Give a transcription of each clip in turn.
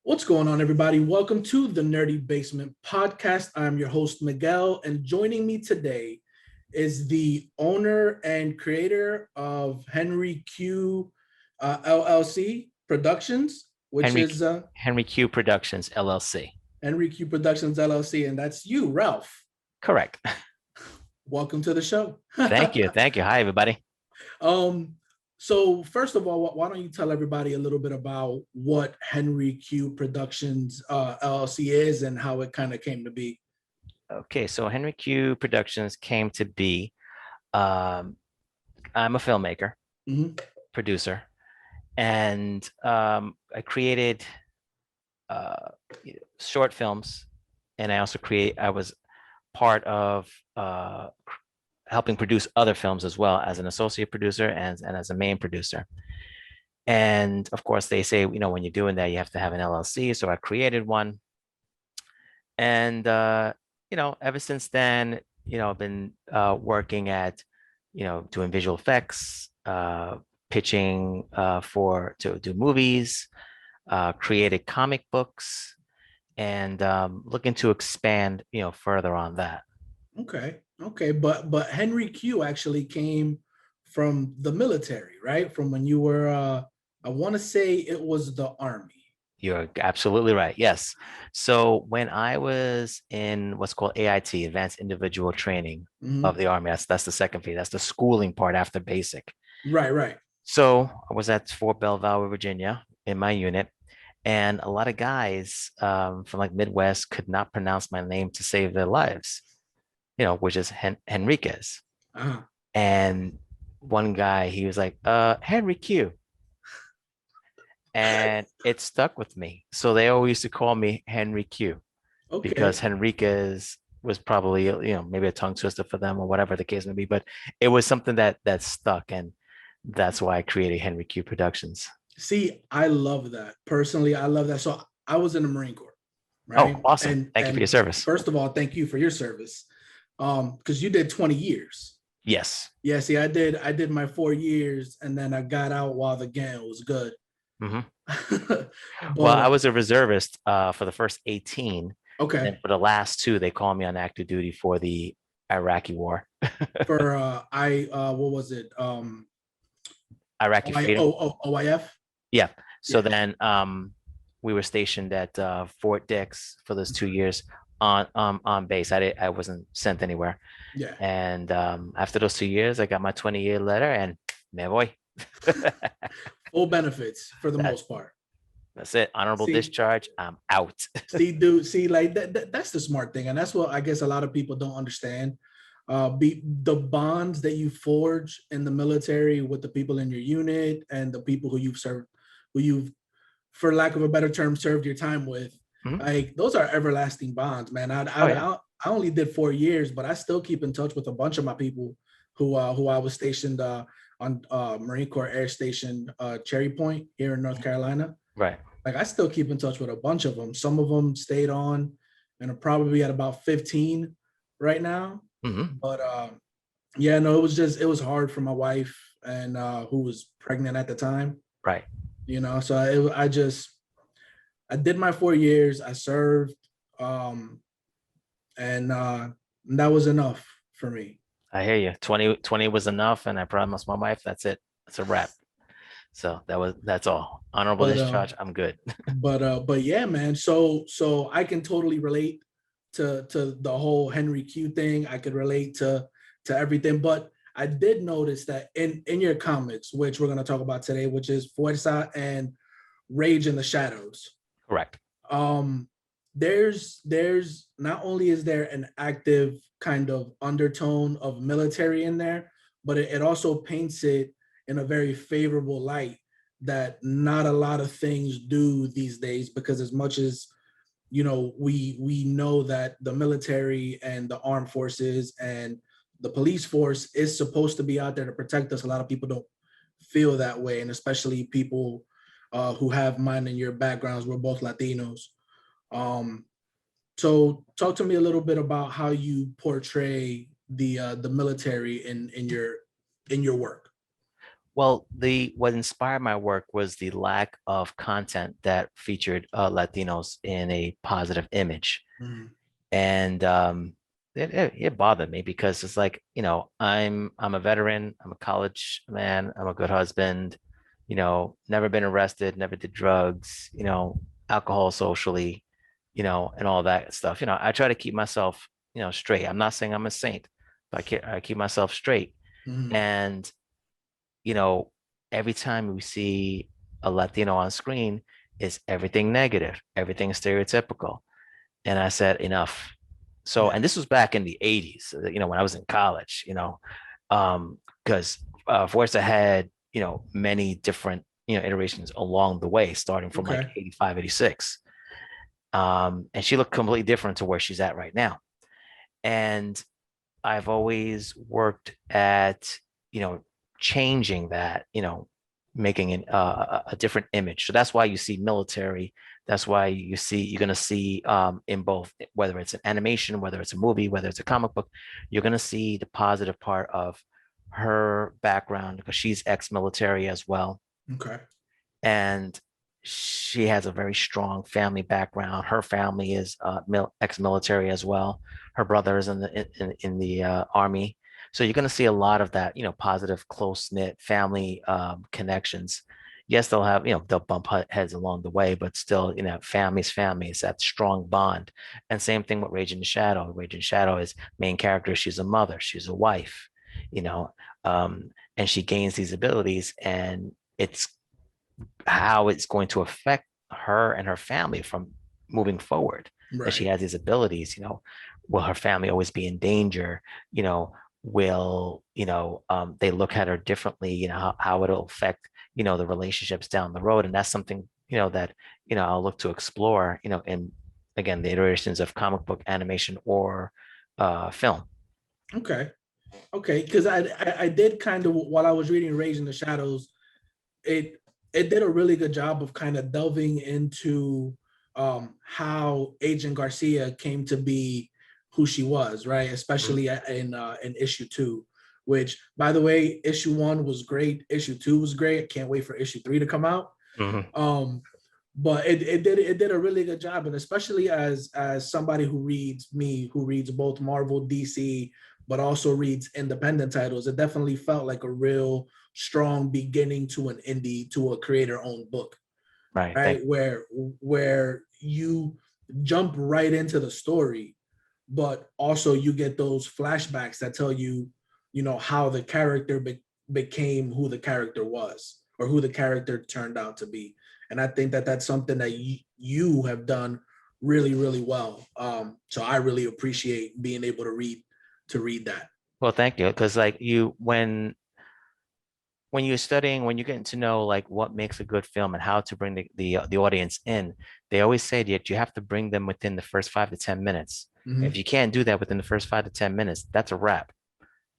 What's going on, everybody? Welcome to the Nerdy Basement Podcast. I'm your host, Miguel, and joining me today is the owner and creator of Henry Q LLC Productions, which Henry is Henry Q Productions LLC. Henry Q Productions LLC, and that's you, Ralph. Correct. Welcome to the show. Thank you. Thank you. Hi, everybody. Um, so first of all, why don't you tell everybody a little bit about what Henry Q Productions LLC is and how it kind of came to be? Okay, so Henry Q Productions came to be. Um, I'm a filmmaker, Mhm. producer, and I created uh, short films, and I was part of helping produce other films as well as an associate producer and as a main producer. And of course, they say, when you're doing that, you have to have an LLC. So I created one. And, ever since then, I've been working at, doing visual effects, pitching to do movies, created comic books, and looking to expand, further on that. Okay, but Henry Q actually came from the military, right? From when you were I want to say it was the Army. You're absolutely right. Yes. So when I was in what's called AIT, Advanced Individual Training of Mhm. the Army, that's the second phase. That's the schooling part after basic. Right. So I was at Fort Belvoir, Virginia, in my unit, and a lot of guys from like Midwest could not pronounce my name to save their lives. Which is Henriquez. Uh-huh. And one guy, he was like, Henry Q. And it stuck with me. So they always used to call me Henry Q because Okay. Henriquez was probably, maybe a tongue twister for them or whatever the case may be. But it was something that stuck. And that's why I created Henry Q Productions. See, I love that. Personally, I love that. So I was in the Marine Corps, Oh, right? awesome. Thank you for your And service. first of all, thank you for your service. Because you did 20 years. Yes. Yeah, see, I did my 4 years and then I got out while the gang was good. Mhm. Well, But I was a reservist for the first 18. And okay. then for the last two, they called me on active duty for the Iraqi war. For I what was it? Iraqi freedom. OIF. Yeah. So Yeah. then we were stationed at Fort Dix for those 2 years on base. I wasn't sent anywhere. Yeah. And after those 2 years, I got my 20-year letter and me voy. Full benefits for the That most part. that's it. Honorable See, discharge. I'm out. dude, see, like that's the smart thing, and that's what I guess a lot of people don't understand. Be the bonds that you forge in the military with the people in your unit and the people who you've served, who you've, for lack of a better term, served your time with. Mhm. Like those are everlasting bonds, man. Oh yeah. I only did 4 years, but I still keep in touch with a bunch of my people who I was stationed on Marine Corps Air Station Cherry Point here in North Carolina. Right. Like I still keep in touch with a bunch of them. Some of them stayed on and are probably at about 15 right now. Hmm. But yeah, no, it was hard for my wife and who was pregnant at the time, Right. so I did my 4 years, I served, um, and that was enough for me. I hear you. 20 was enough, and I promised my wife that's it. That's a wrap. So that's all. Honorable But discharge. I'm good. but yeah, man. So I can totally relate to the whole Henry Q thing. I could relate to everything. But I did notice that in your comics, which we're gonna talk about today, which is Fuerza and Rage in the Shadows. Correct. Um, there's not only is there an active kind of undertone of military in there, but it also paints it in a very favorable light that not a lot of things do these days, because as much as we know that the military and the armed forces and the police force is supposed to be out there to protect us, a lot of people don't feel that way, and especially people who have mine and your backgrounds. We're both Latinos. um, so talk to me a little bit about how you portray the military in your work. Well, the what inspired my work was the lack of content that featured Latinos in a positive image. Mhm. And it bothered me because it's like, I'm a veteran, I'm a college man, I'm a good husband, never been arrested, never did drugs, alcohol socially, and all that stuff. I try to keep myself, straight. I'm not saying I'm a saint, but I keep myself straight. Mhm. And you know, every time we see a Latino on screen, is everything negative, everything stereotypical. And I said, enough. So, Yeah. and this was back in the 80s, when I was in college, because Voice had, many different, iterations along the way, starting from like Okay. 85, 86. And she looked completely different to where she's at right now. And I've always worked at, you know, changing that, making a different image. So that's why you see military. That's why you're going to see in both, whether it's an animation, whether it's a movie, whether it's a comic book, you're going to see the positive part of her background because she's ex-military as well, Okay. and she has a very strong family background. Her family is ex-military as well. Her brother is in the army, so you're going to see a lot of that, positive, close knit family connections. Yes, they'll bump heads along the way, but still, family's family. It's that strong bond. And same thing with Rage in the Shadow. Rage in the Shadow is main character. She's a mother. She's a wife. You know, and she gains these abilities, and it's how it's going to affect her and her family from moving forward. That she Right. has these abilities, will her family always be in danger? Will, they look at her differently, how it'll affect, the relationships down the road. And that's something, that, I'll look to explore, in again, the iterations of comic book animation or film. Okay. Okay. Because I did kind of, while I was reading Rage in the Shadows, it it did a really good job of kind of delving into how Agent Garcia came to be who she was, right? Mhm. Especially in issue 2, which, by the way, issue 1 was great, issue 2 was great. I can't wait for issue 3 to come out. Mhm. Um, but it did a really good job, and especially as somebody who reads both Marvel, DC, but also reads independent titles, it definitely felt like a real strong beginning to an indie, to a creator owned book, Right. right? Where you jump right into the story, but also you get those flashbacks that tell you, how the character became who the character was, or who the character turned out to be. And I think that that's something that you have done really, really well. So I really appreciate being able to read that. Well, thank you. Because like when you're studying, when you're getting to know like what makes a good film and how to bring the audience in, they always say that you have to bring them within the first 5 to 10 minutes. If Hmm. you can't do that within the first 5 to 10 minutes, that's a wrap.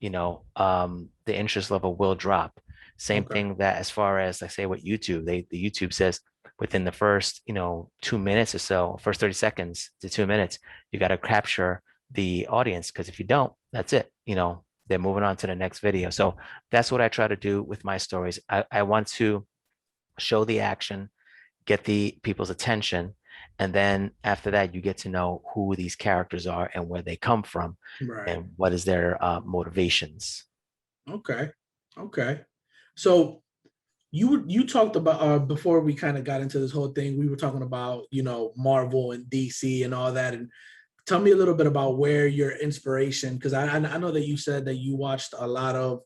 The interest level will drop. Same Okay. thing that as far as like say with YouTube, the YouTube says within the first, 2 minutes or so, first 30 seconds to 2 minutes, you got to capture the audience because if you don't, that's it. They're moving on to the next video. So that's what I try to do with my stories. I want to show the action, get the people's attention, and then after that, you get to know who these characters are and where they come from Right. and what is their motivations. Okay. Okay. So you talked about, before we kind of got into this whole thing, we were talking about, Marvel and DC and all that. And tell me a little bit about where your inspiration, because I know that you said that you watched a lot of,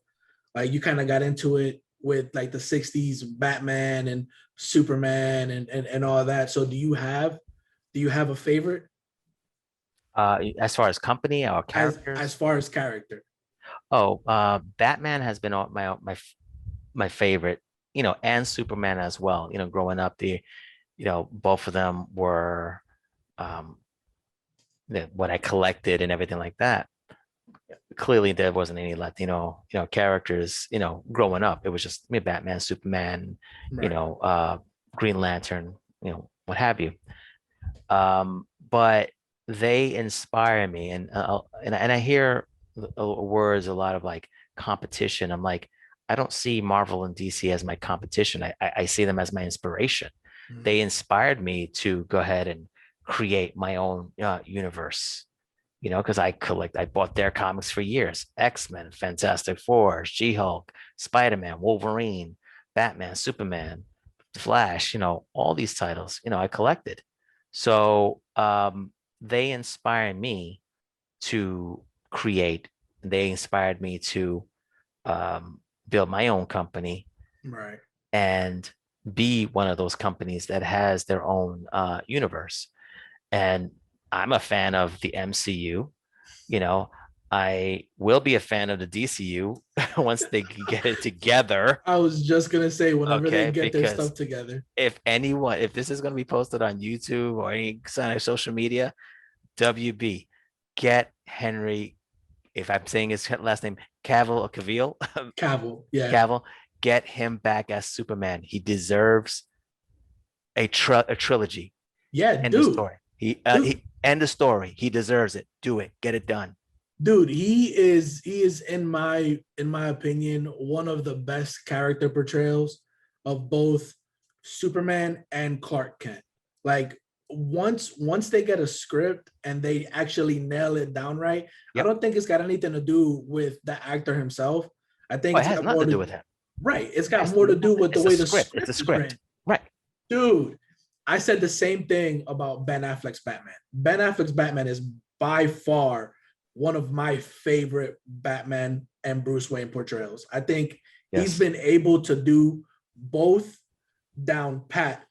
like, you kind of got into it with like the 60s Batman and Superman and all that. So do you have a favorite As far as company or as characters, far as character? Batman has been my favorite, and Superman as well. Growing up, both of them were um, what I collected and everything like that. Clearly, there wasn't any Latino, characters, growing up. It was just Batman, Superman, you Right. know, uh, Green Lantern, what have you. But they inspire me, and I hear words a lot of like competition. I'm like, I don't see Marvel and DC as my competition. I see them as my inspiration. They inspired me to go ahead and create my own universe, because I bought their comics for years. X-Men, Fantastic Four, She-Hulk, Spider-Man, Wolverine, Batman, Superman, Flash, all these titles, I collected. So they inspired me to create. They inspired me to build my own company Right. and be one of those companies that has their own universe. And I'm a fan of the MCU. You know, I will be a fan of the DCU once they get it together. I was just gonna say whenever they Okay, get their because stuff together. if this is going to be posted on YouTube or any kind of social media, WB, get Henry, if I'm saying his last name, Cavill or Cavill, Cavill, yeah. Cavill, get him back as Superman. He deserves a trilogy. Yeah, End the dude. story. He Dude, end the story. He deserves it. Do it. Get it done. dude, he is in my opinion one of the best character portrayals of both Superman and Clark Kent. Like once they get a script and they actually nail it down right, I Yep. don't think it's got anything to do with the actor himself. I think Oh, it it's has got nothing more to do to with him. right. It's It got has more to do nothing. with the It's a way the script. It's a script is script. written. Right. Dude, I said the same thing about Ben Affleck's Batman. Ben Affleck's Batman is by far one of my favorite Batman and Bruce Wayne portrayals. I think he's Yes. been able to do both down pat,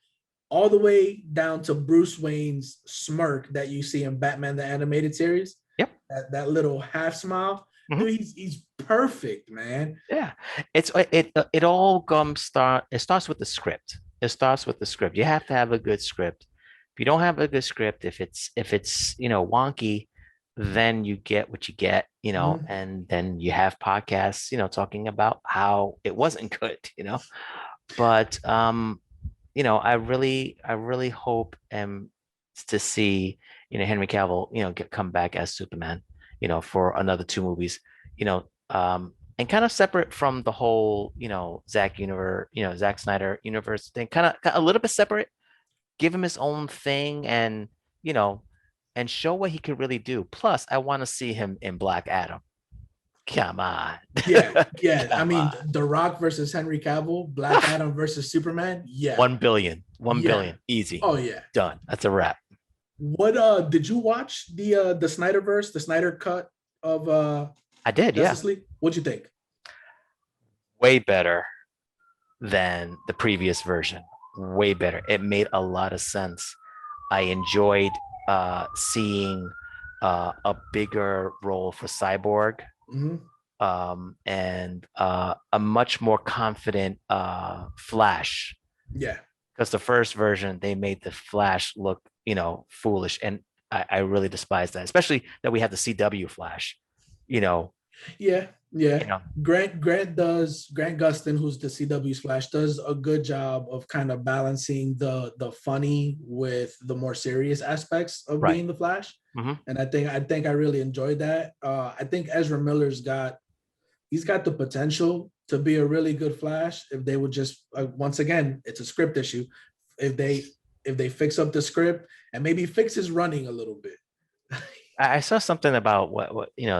all the way down to Bruce Wayne's smirk that you see in Batman the Animated Series. Yep. That little half smile. Mhm. Dude, he's perfect, man. Yeah. It all it starts with the script. It starts with the script. You have to have a good script. If you don't have a good script, if it's wonky, then you get what you get, Mhm. and then you have podcasts, talking about how it wasn't good, But I really hope to see, Henry Cavill, come back as Superman, for another two movies, and kind of separate from the whole, Zack Snyder universe thing, kind of a little bit separate, give him his own thing you know, and show what he could really do. Plus, I want to see him in Black Adam. Come on. Yeah, yeah. I Come mean, on. The Rock versus Henry Cavill, Black Adam versus Superman. Yeah, 1 billion. 1 yeah. billion. Easy. Oh yeah. Done. That's a wrap. What did you watch the Snyderverse, the Snyder cut of I did, yeah. Justice League? What'd you think? Way better than the previous version. Way better. It made a lot of sense. I enjoyed seeing a bigger role for Cyborg, Mm-hmm. and a much more confident Flash. Yeah. Because the first version, they made the Flash look, foolish. And I really despise that, especially that we have the CW Flash, you know, Yeah, you yeah. know, Grant Gustin, who's the CW Flash, does a good job of kind of balancing the funny with the more serious aspects of right. being the Flash. Hmm. And I think I really enjoyed that. I think Ezra Miller's he's got the potential to be a really good Flash if they would just once again, it's a script issue. If they fix up the script and maybe fix his running a little bit. I saw something about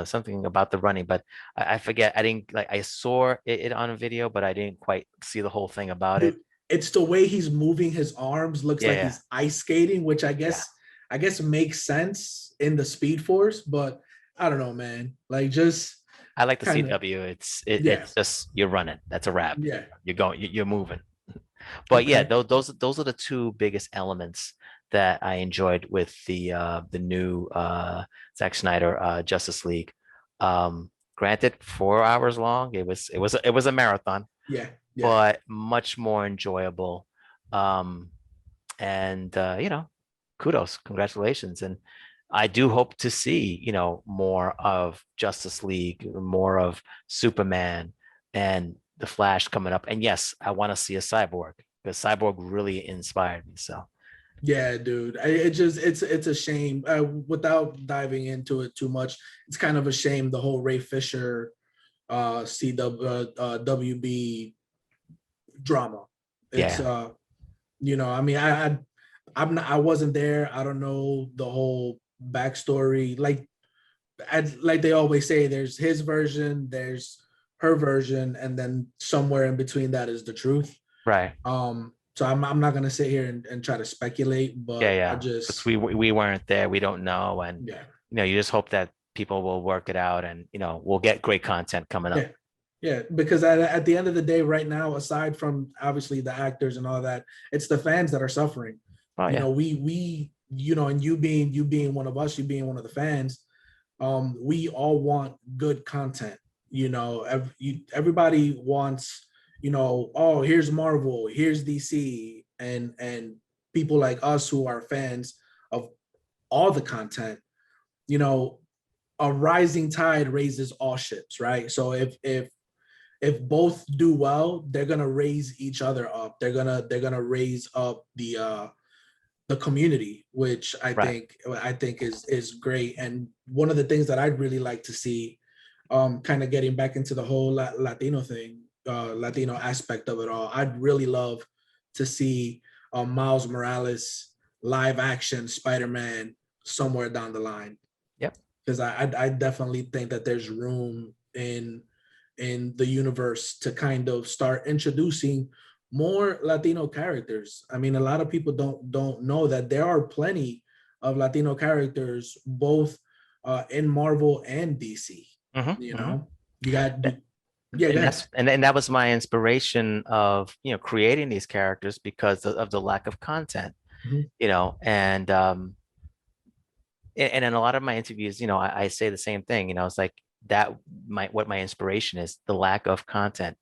something about the running, but I forget. I didn't like. I saw it on a video, but I didn't quite see the whole thing about it. Dude, it's the way he's moving his arms, looks like Yeah, he's ice skating, which I yeah. guess I guess makes sense in the Speed Force, but I don't know, man. Like just I like the kind of CW. yeah, It's just you're running. That's a wrap. yeah. You're going. You're moving. But yeah, Okay. those are the two biggest elements that I enjoyed with the new Zack Snyder Justice League. Granted, 4 hours long. It was a marathon, Yeah, yeah. but much more enjoyable. Um, and kudos, congratulations, and I do hope to see more of Justice League, more of Superman, and the Flash coming up. And yes, I want to see a Cyborg because Cyborg really inspired me. So Yeah, dude. It's a shame. Without diving into it too much, it's kind of a shame the whole Ray Fisher WB drama. It's Yeah, I mean, I wasn't there. I don't know the whole backstory. Like they always say, there's his version, there's her version, and then somewhere in between that is the truth. right. So I'm not gonna sit here and try to speculate, Yeah, but I yeah. Because just we weren't there, we don't know, and yeah. you just hope that people will work it out, and we'll get great content coming up. Yeah. Yeah, because at the end of the day, right now, aside from obviously the actors and all that, it's the fans that are suffering. Oh yeah, And you being one of us, you being one of the fans, we all want good content. Everybody wants, oh, here's Marvel, here's DC, and people like us who are fans of all the content. You know, a rising tide raises all ships, right? So if both do well, they're gonna raise each other up. They're gonna raise up the community, which right. I think is great. And one of the things that I'd really like to see, kind of getting back into the whole Latino thing, Latino aspect of it all, I'd really love to see Miles Morales live action Spider-Man somewhere down the line, Yep. because I definitely think that there's room in the universe to kind of start introducing more Latino characters. I mean, a lot of people don't know that there are plenty of Latino characters both in Marvel and DC. Hmm. You Hmm. know, you got yeah, go And ahead. that was my inspiration of creating these characters because of the lack of content. Mhm. And and in a lot of my interviews, I say the same thing. It's like that what my inspiration is, the lack of content.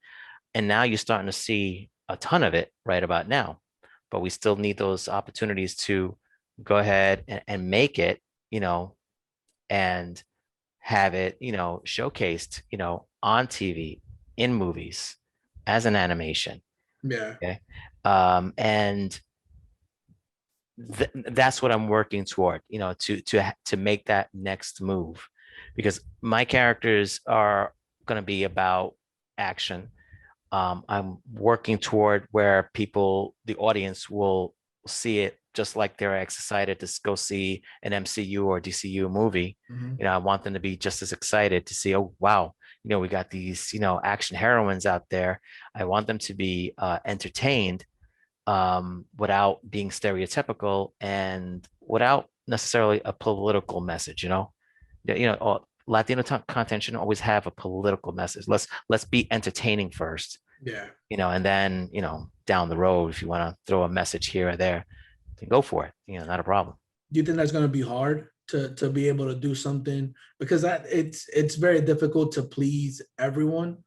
And now you're starting to see a ton of it right about now, but we still need those opportunities to go ahead and make it, and have it, showcased, on TV, in movies, as an animation. Yeah, Okay. And that's what I'm working toward, to make that next move, because my characters are going to be about action. I'm working toward where the audience will see it just like they're excited to go see an MCU or DCU movie. mhm. I want them to be just as excited to see, oh, wow, we got these, action heroines out there. I want them to be entertained, without being stereotypical and without necessarily a political message. Latino content shouldn't always have a political message. Let's be entertaining first, Yeah. and then down the road, if you want to throw a message here or there, then go for it. Not a problem. Do you think that's going to be hard to be able to do something, because that it's very difficult to please everyone?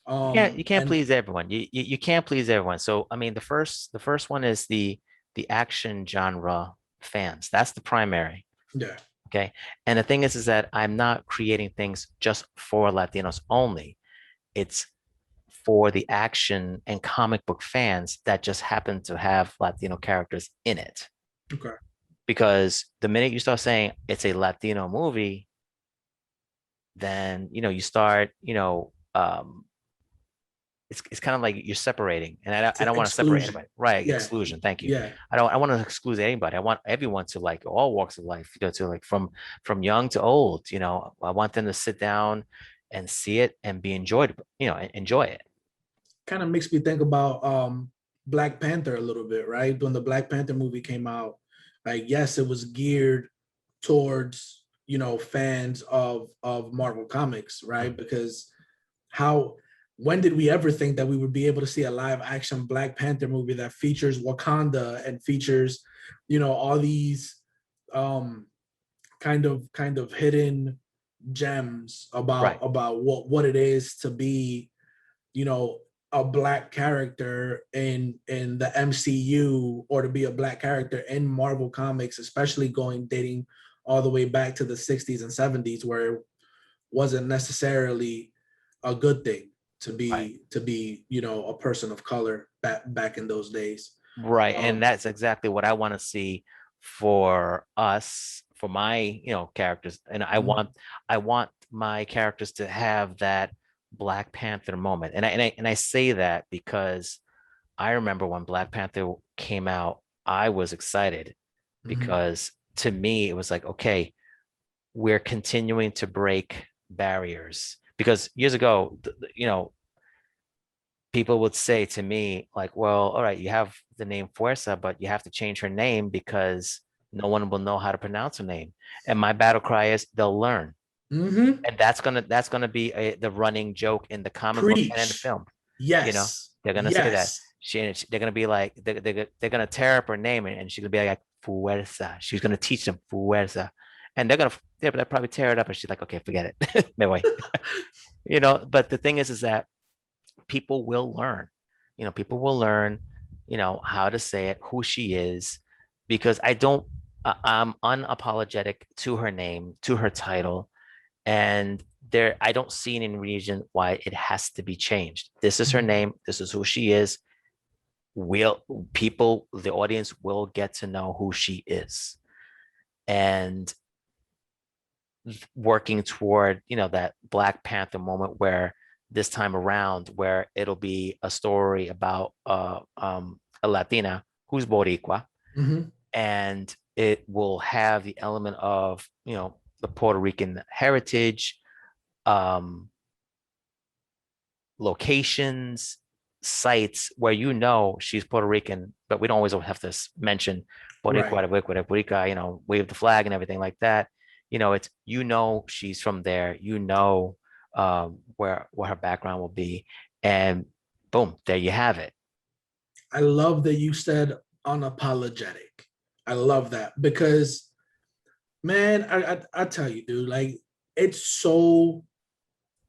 You can't And please everyone. You can't please everyone. So I mean, the first one is the action genre fans. That's the primary. yeah, Okay. And the thing is that I'm not creating things just for Latinos only. It's for the action and comic book fans that just happen to have Latino characters in it. okay. Because the minute you start saying it's a Latino movie, then you start, it's kind of like you're separating, and I don't want to separate Exclusion. anybody. Right, Yeah, exclusion. Thank you. yeah. I want to exclude anybody. I want everyone to like all walks of life, to like from young to old. I want them to sit down and see it and be enjoyed. Enjoy it. Kind of makes me think about Black Panther a little bit, right? When the Black Panther movie came out, like yes, it was geared towards fans of Marvel Comics, right? Because how when did we ever think that we would be able to see a live action Black Panther movie that features Wakanda and features all these um kind of hidden gems about Right. what it is to be you know a black character in the MCU, or to be a black character in Marvel Comics, especially dating all the way back to the 60s and 70s, where it wasn't necessarily a good thing to Right. be a person of color back in those days. Right. And um that's exactly what I want to see for us, for my, characters. And I mhm. want my characters to have that Black Panther moment. And I say that because I remember when Black Panther came out, I was excited Mhm. because to me it was like, okay, we're continuing to break barriers. Because years ago, people would say to me, like, well, all right, you have the name Fuerza, but you have to change her name because no one will know how to pronounce her name. And my battle cry is they'll learn. Mhm. And that's gonna be the running joke in the comic book and in the Preach. film. You know, Yes. they're gonna say that Yes. they're gonna be like they're gonna tear up her name and she's gonna be like Fuerza. She's gonna teach them Fuerza, and they'll probably tear it up and she's like, okay, forget it. No way. But the thing is that people will learn. People will learn, how to say it, who she is, because I'm unapologetic to her name, to her title, and I don't see any reason why it has to be changed. This is her Mhm. name. This is who she is. Will people, the audience will get to know who she is. And working toward, that Black Panther moment where this time around, where it'll be a story about a Latina who's Boricua, Mhm. and it will have the element of, the Puerto Rican heritage, um, locations, sites where she's Puerto Rican, but we don't always have to mention Right. Boricua, Boricua, Boricua, wave the flag and everything like that. It's she's from there, where her background will be, and boom, there you have it. I love that you said unapologetic. I love that because, man, I tell you, dude, like it's so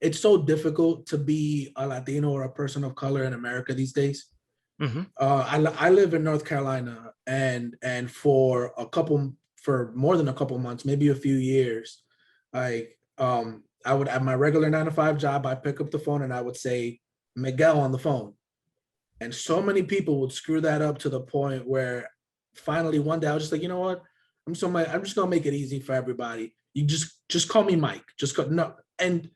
it's so difficult to be a Latino or a person of color in America these days. Hmm. I live in North Carolina, and for more than a couple months, maybe a few years, like I would, at my regular 9 to 5 job, I pick up the phone and I would say Miguel on the phone, and so many people would screw that up to the point where finally one day I was just like, you know what, I'm just gonna make it easy for everybody. You just call me Mike. Just call no and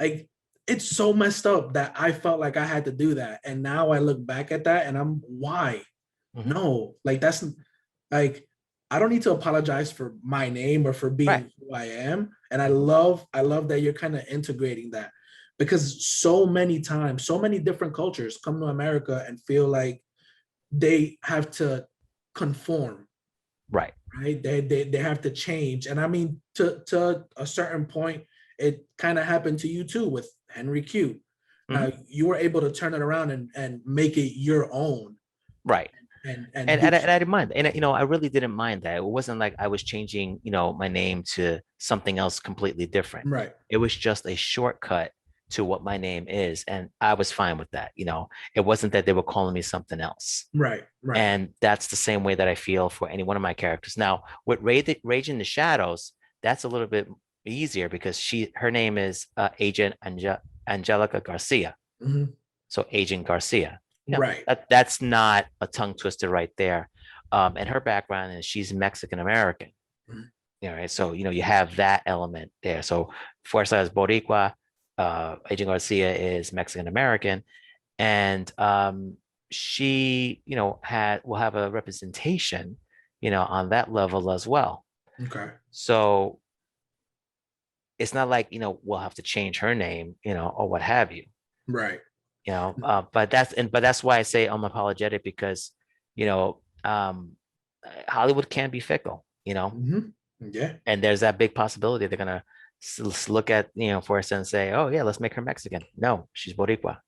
like it's so messed up that I felt like I had to do that. And now I look back at that and I'm why? Hmm. No, like that's like I don't need to apologize for my name or for Right. being who I am. And I love that you're kind of integrating that because so many times, so many different cultures come to America and feel like they have to conform, Right. right? They have to change. And I mean, to a certain point, it kind of happened to you too with Henry Q. Hmm. You were able to turn it around and make it your own Right. and And, do and, I, and I didn't mind. And, I really didn't mind that. It wasn't like I was changing, my name to something else completely different. right, It was just a shortcut to what my name is. And I was fine with that. It wasn't that they were calling me something else. right, right. And that's the same way that I feel for any one of my characters. Now, with Rage in the Shadows, that's a little bit easier because her name is Agent Angelica Garcia. Mhm. So Agent Garcia. Right. That's not a tongue twister right there. And her background is she's Mexican American. Mhm. Right. So you have that element there. So Fuerza is Boricua, Agent Garcia is Mexican American, and she will have a representation on that level as well. Okay. So it's not like we'll have to change her name or what have you. Right. But that's why I say I'm apologetic because you know Hollywood can be fickle, Hmm. Yeah. and there's that big possibility they're gonna look at Forrest and say, oh yeah, let's make her Mexican. No, she's Boricua.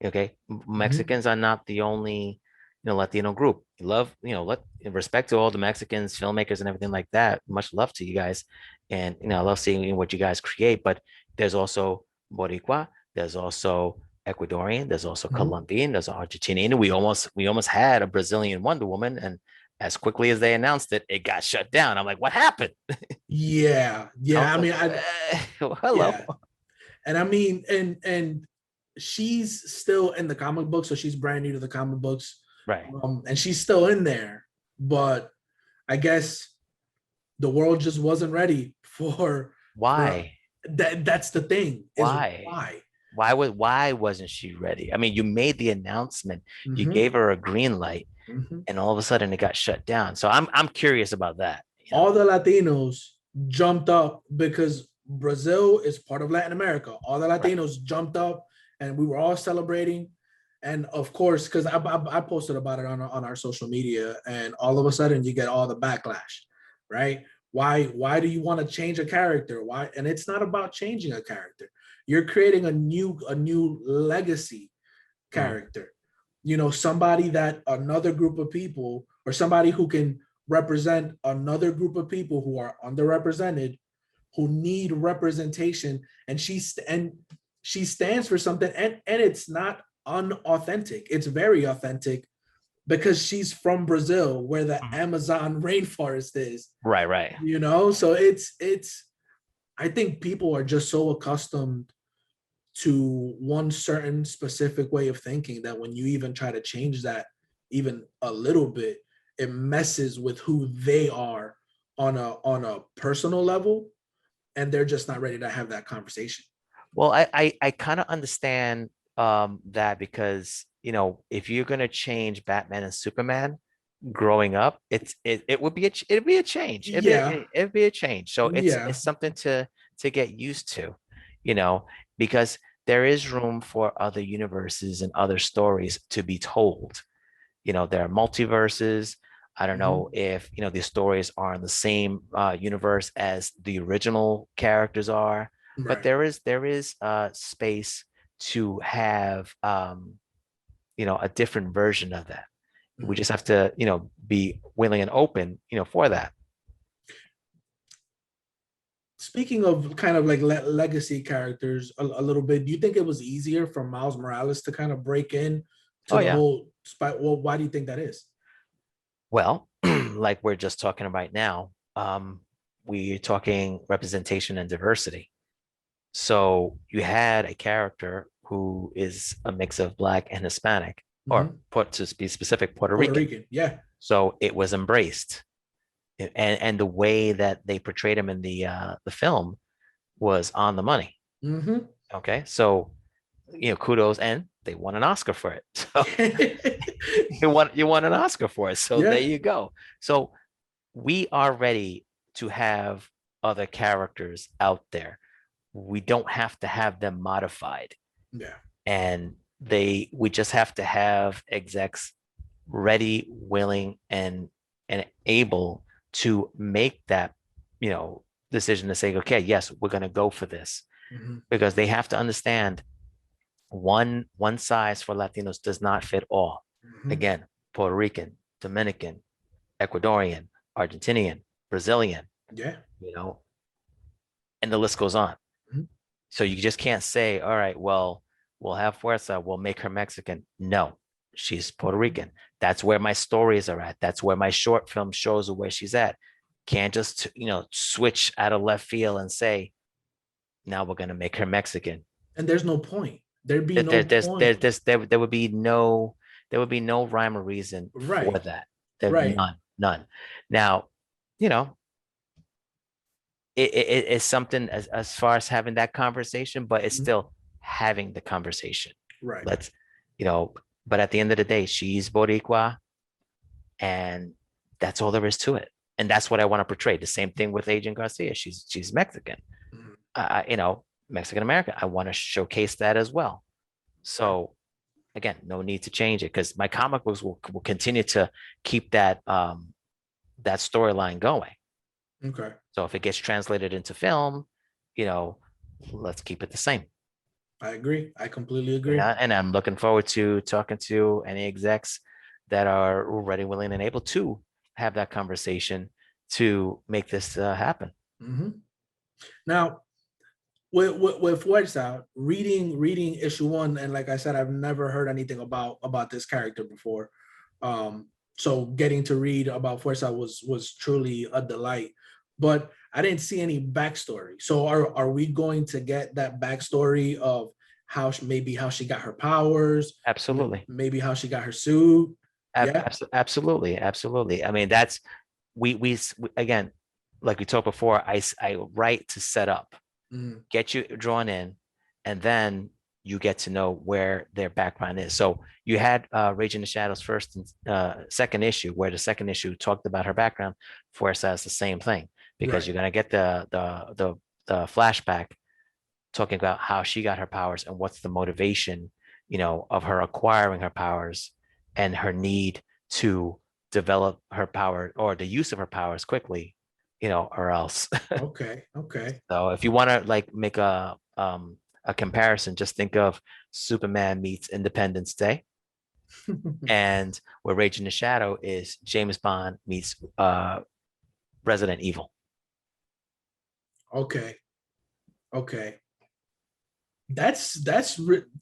Okay, Hmm. Mexicans are not the only Latino group. Love, let respect to all the Mexicans, filmmakers, and everything like that. Much love to you guys, and I love seeing what you guys create. But there's also Boricua, there's also Ecuadorian, there's also Hmm. Colombian, there's Argentinian. We almost had a Brazilian Wonder Woman, and as quickly as they announced it, it got shut down. I'm like, what happened? Yeah. I Yeah. was I like, mean, hello. yeah. And I mean, and she's still in the comic book, so she's brand new to the comic books, Right. and she's still in there. But I guess the world just wasn't ready for Why? that. That's the thing is Why? why. Why wasn't she ready? I mean, you made the announcement, you Mhm, gave her a green light, mhm. and all of a sudden it got shut down. So I'm curious about that. All the Latinos jumped up because Brazil is part of Latin America. All the Right. Latinos jumped up and we were all celebrating. And of course, because I posted about it on our social media, and all of a sudden you get all the backlash, right? Why do you want to change a character? Why? And it's not about changing a character. You're creating a new legacy Mm. character. Somebody that another group of people, or somebody who can represent another group of people who are underrepresented, who need representation, and she stands for something, and it's not unauthentic. It's very authentic because she's from Brazil, where the Mhm. Amazon rainforest is. Right, right. So it's I think people are just so accustomed to one certain specific way of thinking that when you even try to change that even a little bit, it messes with who they are on a personal level, and they're just not ready to have that conversation. Well, I kind of understand that because if you're gonna change Batman and Superman growing up, it would be it'd be a change. Yeah, It'd be a change. So yeah, it's something to get used to, you know, because there is room for other universes and other stories to be told. There are multiverses. I don't mhm, know if these stories are in the same universe as the original characters are, but right. there is space to have a different version of that. We Mhm. just have to be willing and open for that. Speaking of kind of like legacy characters a little bit, do you think it was easier for Miles Morales to kind of break in to Oh the yeah. whole spot? Well, why do you think that is? Well, like we're just talking about now, we're talking representation and diversity. So you had a character who is a mix of Black and Hispanic, or Mhm. put to be specific, Puerto Puerto Rican. Rican, yeah. So it was embraced, and the way that they portrayed him in the film was on the money. Hmm. Okay, so kudos, and they won an Oscar for it. So you won an Oscar for it. So there Yeah, you go. So we are ready to have other characters out there. We don't have to have them modified, yeah. and we just have to have execs ready, willing, and able to make that decision to say, okay, yes, we're going to go for this, Hmm. because they have to understand one size for Latinos does not fit all. Hmm. Again, Puerto Rican, Dominican, Ecuadorian, Argentinian, Brazilian, Yeah. you know, and the list goes on. Mhm. So you just can't say, all right, well, we'll have Fuerza, we'll make her Mexican. No, she's Puerto Rican. That's where my stories are at. That's where my short film shows where she's at. Can't just, switch out of left field and say, now we're going to make her Mexican. And there's no point. There'd be There, no there, there's, there, point. there's, there, there would be no rhyme or reason for Right. that. There, Right. none. Now, you know, it's something as far as having that conversation, but it's Mhm. still having the conversation. Right. Let's, you know, but at the end of the day, she's Boricua, and that's all there is to it. And that's what I want to portray. The same thing with Agent Garcia. She's Mexican, Mhm. Mexican American. I want to showcase that as well. Right. So again, no need to change it, because my comic books will continue to keep that storyline going. Okay. So if it gets translated into film, you know, let's keep it the same. I agree. I completely agree. And I'm looking forward to talking to any execs that are ready, willing, and able to have that conversation to make this happen. Hmm. Now, with Fuerza, reading issue one, and like I said, I've never heard anything about this character before. So getting to read about Fuerza was truly a delight. But I didn't see any backstory. So are we going to get that backstory of maybe how she got her powers, Absolutely. maybe how she got her suit? Yeah. Absolutely. Absolutely. I mean, that's again, like we talked before, I write to set up, Mm-hmm. get you drawn in, and then you get to know where their background is. So you had Rage in the Shadows first and second issue, where the second issue talked about her background. Fuerza is the same thing, because Right. you're gonna get the flashback talking about how she got her powers and what's the motivation, of her acquiring her powers and her need to develop her power or the use of her powers quickly, or else. Okay. Okay. So if you want to like make a comparison, just think of Superman meets Independence Day, and where Rage in the Shadow is James Bond meets Resident Evil. Okay. Okay.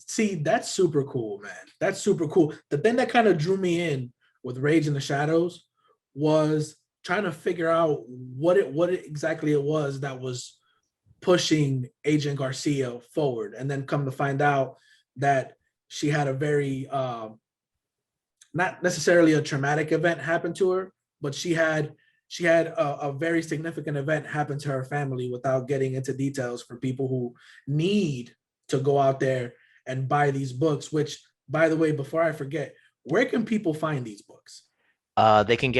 See, that's super cool, man. That's super cool. The thing that kind of drew me in with Rage in the Shadows was trying to figure out what exactly it was that was pushing Agent Garcia forward, and then come to find out that she had a very not necessarily a traumatic event happen to her, but she had a very significant event happen to her family, without getting into details, for people who need to go out there and buy these books. Which, by the way, before I forget, where can people find these books? They can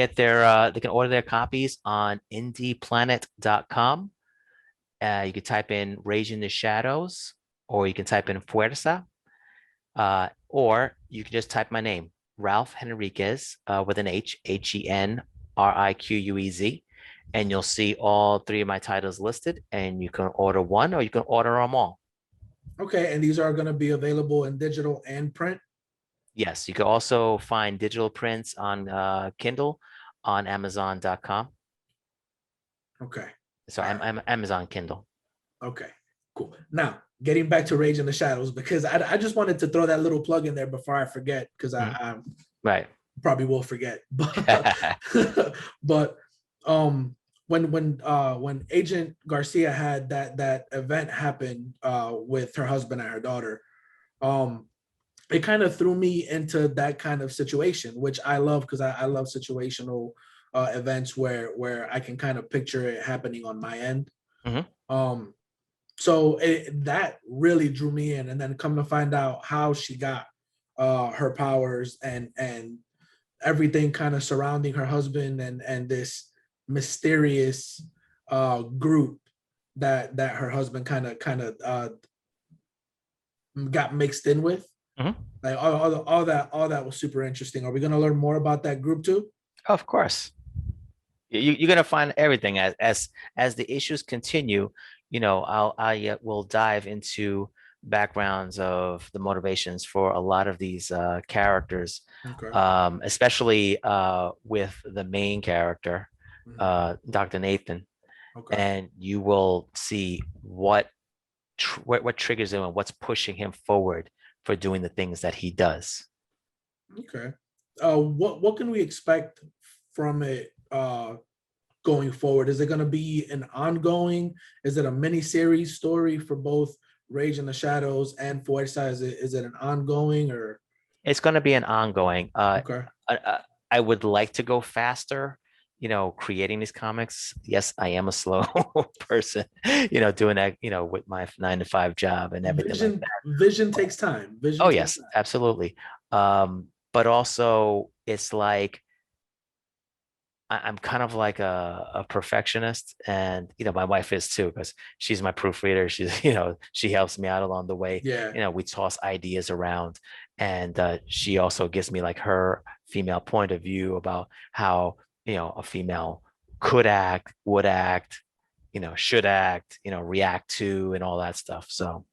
order their copies on indieplanet.com. You can type in Rage in the Shadows, or you can type in Fuerza, or you can just type my name, Ralph Henriquez, with an Henriquez, and you'll see all three of my titles listed, and you can order one or you can order them all. Okay, and these are going to be available in digital and print. Yes, you can also find digital prints on Kindle on Amazon.com. Okay. So All right. I'm Amazon Kindle. Okay, cool. Now, getting back to Rage in the Shadows, because I just wanted to throw that little plug in there before I forget, because I Right. probably will forget. But when Agent Garcia had that event happen with her husband and her daughter, it kind of threw me into that kind of situation, which I love, because I love situational events where I can kind of picture it happening on my end. Mhm. So that really drew me in, and then come to find out how she got her powers, and everything kind of surrounding her husband, and this mysterious group that her husband kind of got mixed in with. Mhm. Like all that was super interesting. Are we going to learn more about that group too? Of course. You're gonna find everything as the issues continue. I will dive into backgrounds of the motivations for a lot of these characters, Okay. especially with the main character, Mhm. Dr. Nathan, Okay. and you will see what triggers him and what's pushing him forward for doing the things that he does. Okay. What can we expect from it going forward? Is it going to be an ongoing? Is it a mini series story for both Rage in the Shadows and Fuerza? Is it an ongoing or? It's going to be an ongoing. Okay. I would like to go faster, creating these comics. Yes, I am a slow person, doing that, with my 9 to 5 job and everything like Vision that. Vision takes time. Oh, Vision takes yes, time. absolutely. But also it's like I'm kind of like a perfectionist, and my wife is too, because she's my proofreader. She's she helps me out along the way. Yeah. We toss ideas around, and she also gives me like her female point of view about how a female could act, would act, should act, react to, and all that stuff. So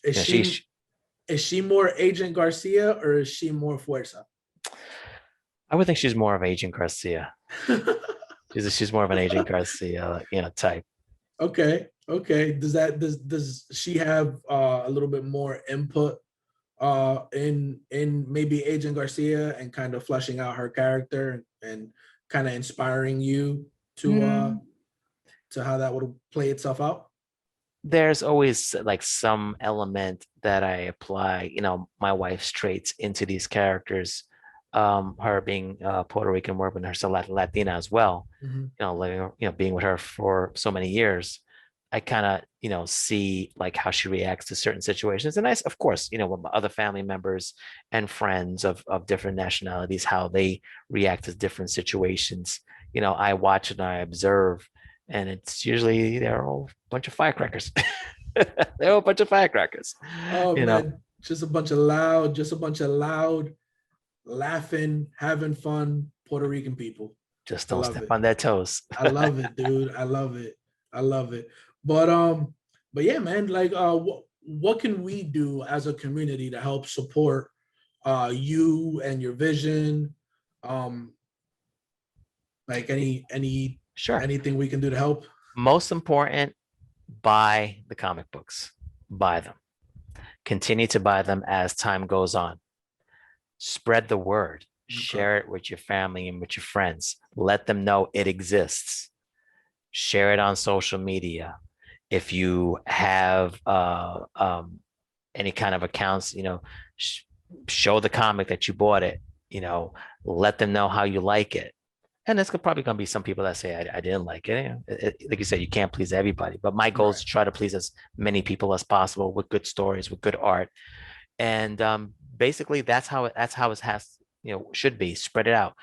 Is she she's is she more Agent Garcia or is she more Fuerza? I would think she's more of Agent Garcia. She's more of an Agent Garcia, type. Okay. Okay. Does she have a little bit more input in maybe Agent Garcia, and kind of fleshing out her character, and kind of inspiring you to how that would play itself out? There's always like some element that I apply, my wife's traits into these characters. Her being Puerto Rican woman, herself Latina as well, Mhm. living, being with her for so many years. I kind of, see like how she reacts to certain situations. And of course, with my other family members and friends of different nationalities, how they react to different situations. I watch and I observe, and it's usually they're all a bunch of firecrackers. They're all a bunch of firecrackers, Oh you know, man, just a bunch of loud, laughing, having fun Puerto Rican people. just I don't love step it. on their toes. I love it, dude. I love it. I love it. But yeah, man, like what can we do as a community to help support you and your vision? Um, like Sure. anything we can do to help? Most important, buy the comic books. Buy them. Continue to buy them as time goes on. Spread the word. Okay. Share it with your family and with your friends. Let them know it exists. Share it on social media. If you have any kind of accounts, show the comic that you bought it. Let them know how you like it. And there's probably going to be some people that say, I didn't like it. Like you said, you can't please everybody. But my goal is Right. to try to please as many people as possible with good stories, with good art. And basically, that's how it has, should be. Spread it out.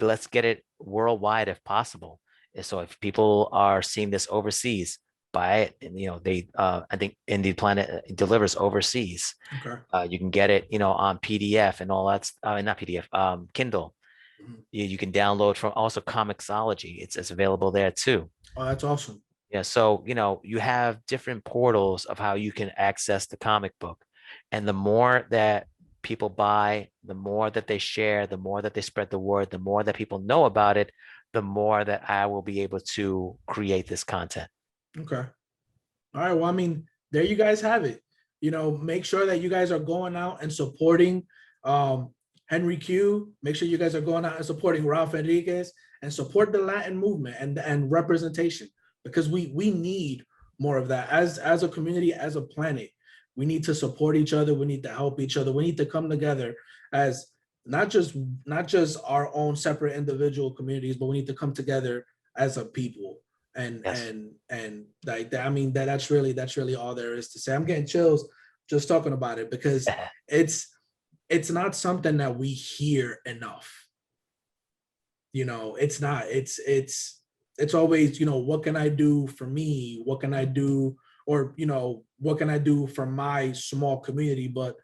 Let's get it worldwide if possible. And so if people are seeing this overseas, buy it. And, I think Indie Planet delivers overseas. Okay. You can get it, on PDF and all that. Not PDF, Kindle. Mhm. You can download from also Comixology. It's available there too. Oh, that's awesome. Yeah, so you have different portals of how you can access the comic book. And the more that people buy, the more that they share, the more that they spread the word, the more that people know about it, the more that I will be able to create this content. Okay. All right. Well, I mean, there you guys have it. Make sure that you guys are going out and supporting Henry Q. Make sure you guys are going out and supporting Ralph Henriquez and support the Latin movement and representation, because we need more of that as a community, as a planet. We need to support each other. We need to help each other. We need to come together as not just our own separate individual communities, but we need to come together as a people and Yes. like that. I mean, that's really all there is to say. I'm getting chills just talking about it, because it's not something that we hear enough. It's not. It's always, what can I do for me? What can I do? Or, what can I do for my small community? But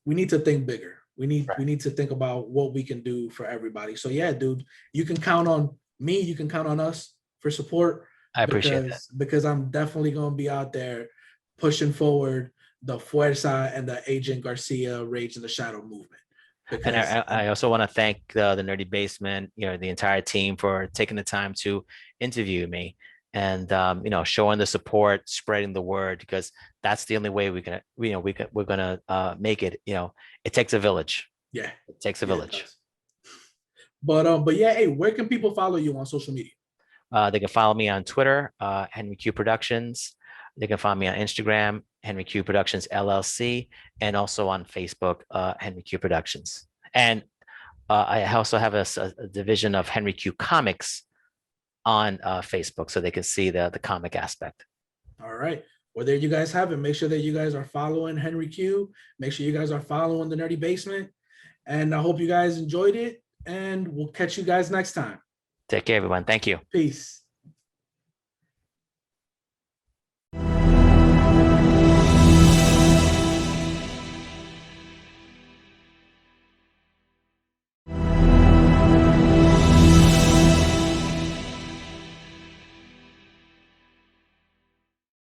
we need to think bigger. We need Right. we need to think about what we can do for everybody. So yeah, dude, you can count on me. You can count on us for support, I appreciate that. because I'm definitely gonna be out there pushing forward the Fuerza and the Agent Garcia Rage in the Shadow movement. And Because I also want to thank the Nerdy Basement, the entire team for taking the time to interview me and showing the support, spreading the word, because that's the only way we're gonna make it. It takes a village. yeah, It takes a yeah, it village. does. But yeah, hey, where can people follow you on social media? They can follow me on Twitter, Henry Q Productions. They can find me on Instagram, Henry Q Productions LLC, and also on Facebook, Henry Q Productions. And I also have a division of Henry Q Comics on Facebook, so they can see the comic aspect. All right. Well, there you guys have it. Make sure that you guys are following Henry Q. Make sure you guys are following the Nerdy Basement. And I hope you guys enjoyed it. And we'll catch you guys next time. Take care, everyone. Thank you. Peace.